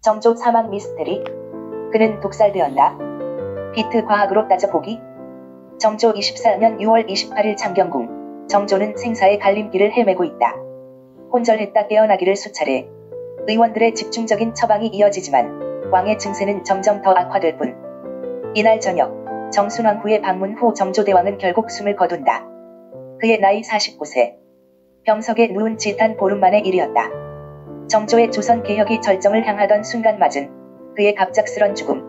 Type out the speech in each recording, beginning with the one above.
정조 사망 미스테리. 그는 독살되었다. 비트 과학으로 따져보기. 정조 24년 6월 28일 창경궁. 정조는 생사의 갈림길을 헤매고 있다. 혼절했다 깨어나기를 수차례. 의원들의 집중적인 처방이 이어지지만 왕의 증세는 점점 더 악화될 뿐. 이날 저녁 정순왕후의 방문 후 정조대왕은 결국 숨을 거둔다. 그의 나이 49세. 병석에 누운 지 단 보름 만의 일이었다. 정조의 조선 개혁이 절정을 향하던 순간 맞은 그의 갑작스런 죽음.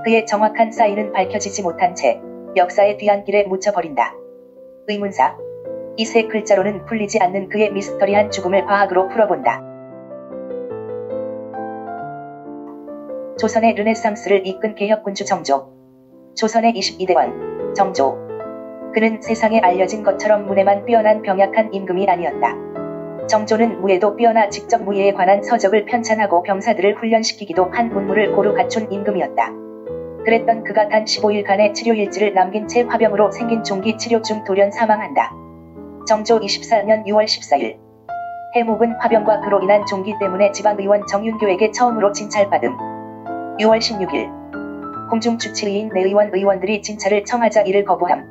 그의 정확한 사인은 밝혀지지 못한 채 역사의 뒤안길에 묻혀버린다. 의문사. 이 세 글자로는 풀리지 않는 그의 미스터리한 죽음을 과학으로 풀어본다. 조선의 르네상스를 이끈 개혁군주 정조. 조선의 22대왕 정조. 그는 세상에 알려진 것처럼 문에만 뛰어난 병약한 임금이 아니었다. 정조는 무예도 뛰어나 직접 무예에 관한 서적을 편찬하고 병사들을 훈련시키기도 한 문물을 고루 갖춘 임금이었다. 그랬던 그가 단 15일간의 치료일지를 남긴 채 화병으로 생긴 종기 치료 중 돌연 사망한다. 정조 24년 6월 14일. 해묵은 화병과 그로 인한 종기 때문에 지방의원 정윤교에게 처음으로 진찰받음. 6월 16일. 궁중주치의인 의원들이 진찰을 청하자 이를 거부함.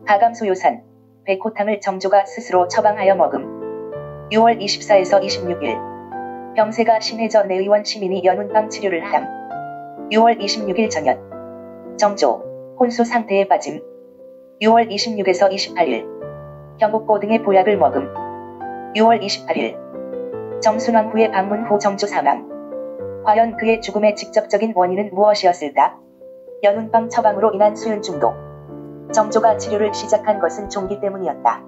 가감소요산, 백호탕을 정조가 스스로 처방하여 먹음. 6월 24에서 26일. 병세가 심해져 내의원 시민이 연운방 치료를 함. 6월 26일 저녁. 정조, 혼수 상태에 빠짐. 6월 26에서 28일. 경복고 등의 보약을 먹음. 6월 28일. 정순왕후의 방문 후 정조 사망. 과연 그의 죽음의 직접적인 원인은 무엇이었을까? 연운방 처방으로 인한 수윤 중독. 정조가 치료를 시작한 것은 종기 때문이었다.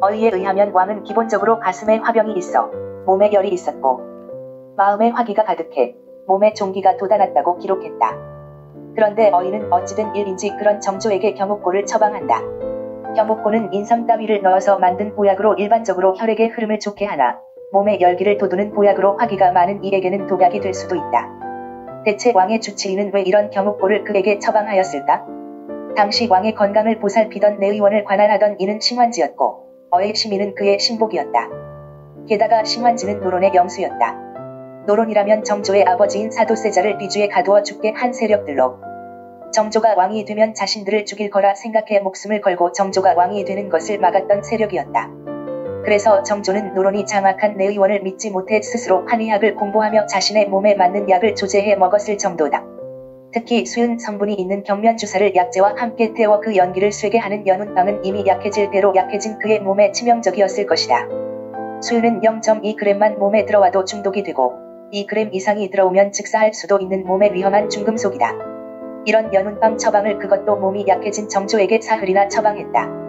어의에 의하면 왕은 기본적으로 가슴에 화병이 있어 몸에 열이 있었고 마음에 화기가 가득해 몸에 종기가 돋아났다고 기록했다. 그런데 어의는 어찌된 일인지 그런 정조에게 경옥고를 처방한다. 경옥고는 인삼 따위를 넣어서 만든 보약으로 일반적으로 혈액의 흐름을 좋게 하나 몸에 열기를 돋우는 보약으로 화기가 많은 이에게는 독약이 될 수도 있다. 대체 왕의 주치의는 왜 이런 경옥고를 그에게 처방하였을까? 당시 왕의 건강을 보살피던 내의원을 관할하던 이는 신환지였고 어의 시민은 그의 신복이었다. 게다가 신환지는 노론의 영수였다. 노론이라면 정조의 아버지인 사도세자를 뒤주에 가두어 죽게 한 세력들로 정조가 왕이 되면 자신들을 죽일 거라 생각해 목숨을 걸고 정조가 왕이 되는 것을 막았던 세력이었다. 그래서 정조는 노론이 장악한 내의원을 믿지 못해 스스로 한의학을 공부하며 자신의 몸에 맞는 약을 조제해 먹었을 정도다. 특히 수윤 성분이 있는 경면주사를 약재와 함께 태워 그 연기를 쇠게 하는 연운방은 이미 약해질 대로 약해진 그의 몸에 치명적이었을 것이다. 수윤은 0.2g만 몸에 들어와도 중독이 되고 2g 이상이 들어오면 즉사할 수도 있는 몸에 위험한 중금속이다. 이런 연운방 처방을 그것도 몸이 약해진 정조에게 사흘이나 처방했다.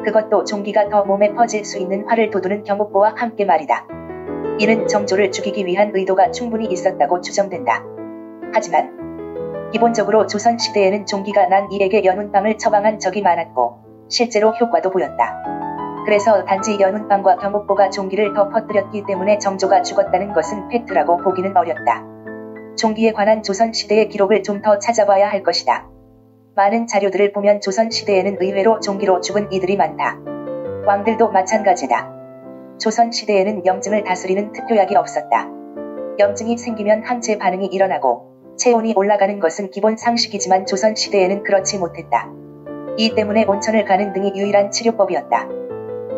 그것도 종기가 더 몸에 퍼질 수 있는 화를 돋우는 경옥고와 함께 말이다. 이는 정조를 죽이기 위한 의도가 충분히 있었다고 추정된다. 하지만 기본적으로 조선시대에는 종기가 난 이에게 연운방을 처방한 적이 많았고 실제로 효과도 보였다. 그래서 단지 연운방과 경옥고가 종기를 더 퍼뜨렸기 때문에 정조가 죽었다는 것은 팩트라고 보기는 어렵다. 종기에 관한 조선시대의 기록을 좀 더 찾아봐야 할 것이다. 많은 자료들을 보면 조선시대에는 의외로 종기로 죽은 이들이 많다. 왕들도 마찬가지다. 조선시대에는 염증을 다스리는 특효약이 없었다. 염증이 생기면 항체 반응이 일어나고 체온이 올라가는 것은 기본 상식이지만 조선시대에는 그렇지 못했다. 이 때문에 온천을 가는 등이 유일한 치료법이었다.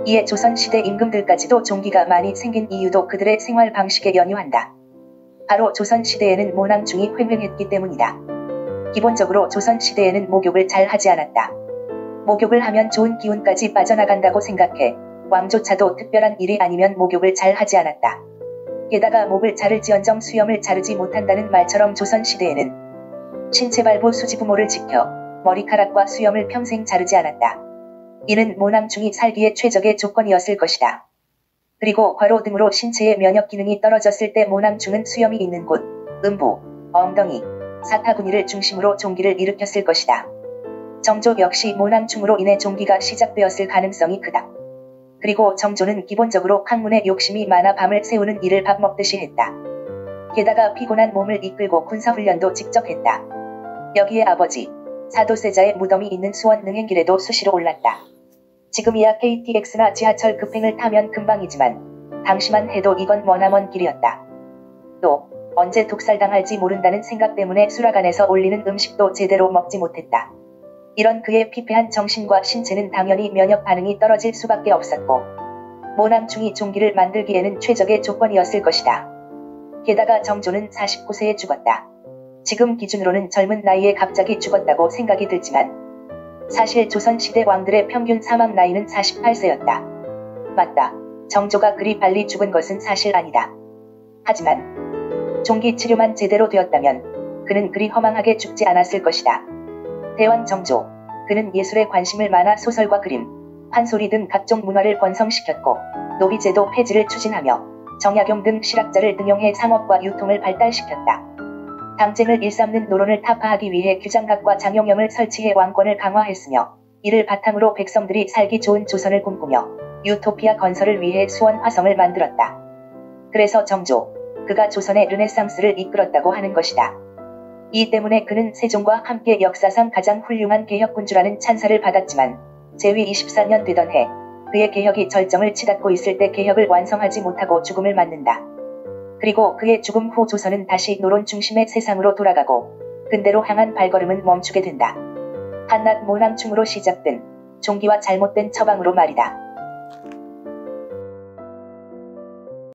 이에 조선시대 임금들까지도 종기가 많이 생긴 이유도 그들의 생활 방식에 연유한다. 바로 조선시대에는 모낭중이 횡행했기 때문이다. 기본적으로 조선시대에는 목욕을 잘 하지 않았다. 목욕을 하면 좋은 기운까지 빠져나간다고 생각해 왕조차도 특별한 일이 아니면 목욕을 잘 하지 않았다. 게다가 목을 자를지언정 수염을 자르지 못한다는 말처럼 조선시대에는 신체발부 수지부모를 지켜 머리카락과 수염을 평생 자르지 않았다. 이는 모낭중이 살기에 최적의 조건이었을 것이다. 그리고 과로 등으로 신체의 면역 기능이 떨어졌을 때 모낭중은 수염이 있는 곳, 음부, 엉덩이, 사타구니를 중심으로 종기를 일으켰을 것이다. 정조 역시 모낭충으로 인해 종기가 시작되었을 가능성이 크다. 그리고 정조는 기본적으로 학문에 욕심이 많아 밤을 새우는 일을 밥 먹듯이 했다. 게다가 피곤한 몸을 이끌고 군사훈련도 직접 했다. 여기에 아버지, 사도세자의 무덤이 있는 수원 능행길에도 수시로 올랐다. 지금이야 KTX나 지하철 급행을 타면 금방이지만 당시만 해도 이건 머나먼 길이었다. 또 언제 독살당할지 모른다는 생각 때문에 수라간에서 올리는 음식도 제대로 먹지 못했다. 이런 그의 피폐한 정신과 신체는 당연히 면역 반응이 떨어질 수밖에 없었고 모낭충이 종기를 만들기에는 최적의 조건이었을 것이다. 게다가 정조는 49세에 죽었다. 지금 기준으로는 젊은 나이에 갑자기 죽었다고 생각이 들지만 사실 조선시대 왕들의 평균 사망 나이는 48세였다. 맞다. 정조가 그리 빨리 죽은 것은 사실 아니다. 하지만 종기 치료만 제대로 되었다면 그는 그리 허망하게 죽지 않았을 것이다. 대왕 정조. 그는 예술에 관심을 많아 소설과 그림, 판소리 등 각종 문화를 번성시켰고 노비제도 폐지를 추진하며 정약용 등 실학자를 등용해 상업과 유통을 발달시켰다. 당쟁을 일삼는 노론을 타파하기 위해 규장각과 장용영을 설치해 왕권을 강화했으며 이를 바탕으로 백성들이 살기 좋은 조선을 꿈꾸며 유토피아 건설을 위해 수원 화성을 만들었다. 그래서 정조, 그가 조선의 르네상스를 이끌었다고 하는 것이다. 이 때문에 그는 세종과 함께 역사상 가장 훌륭한 개혁군주라는 찬사를 받았지만 제위 24년 되던 해 그의 개혁이 절정을 치닫고 있을 때 개혁을 완성하지 못하고 죽음을 맞는다. 그리고 그의 죽음 후 조선은 다시 노론 중심의 세상으로 돌아가고 근대로 향한 발걸음은 멈추게 된다. 한낱 모낭충으로 시작된 종기와 잘못된 처방으로 말이다.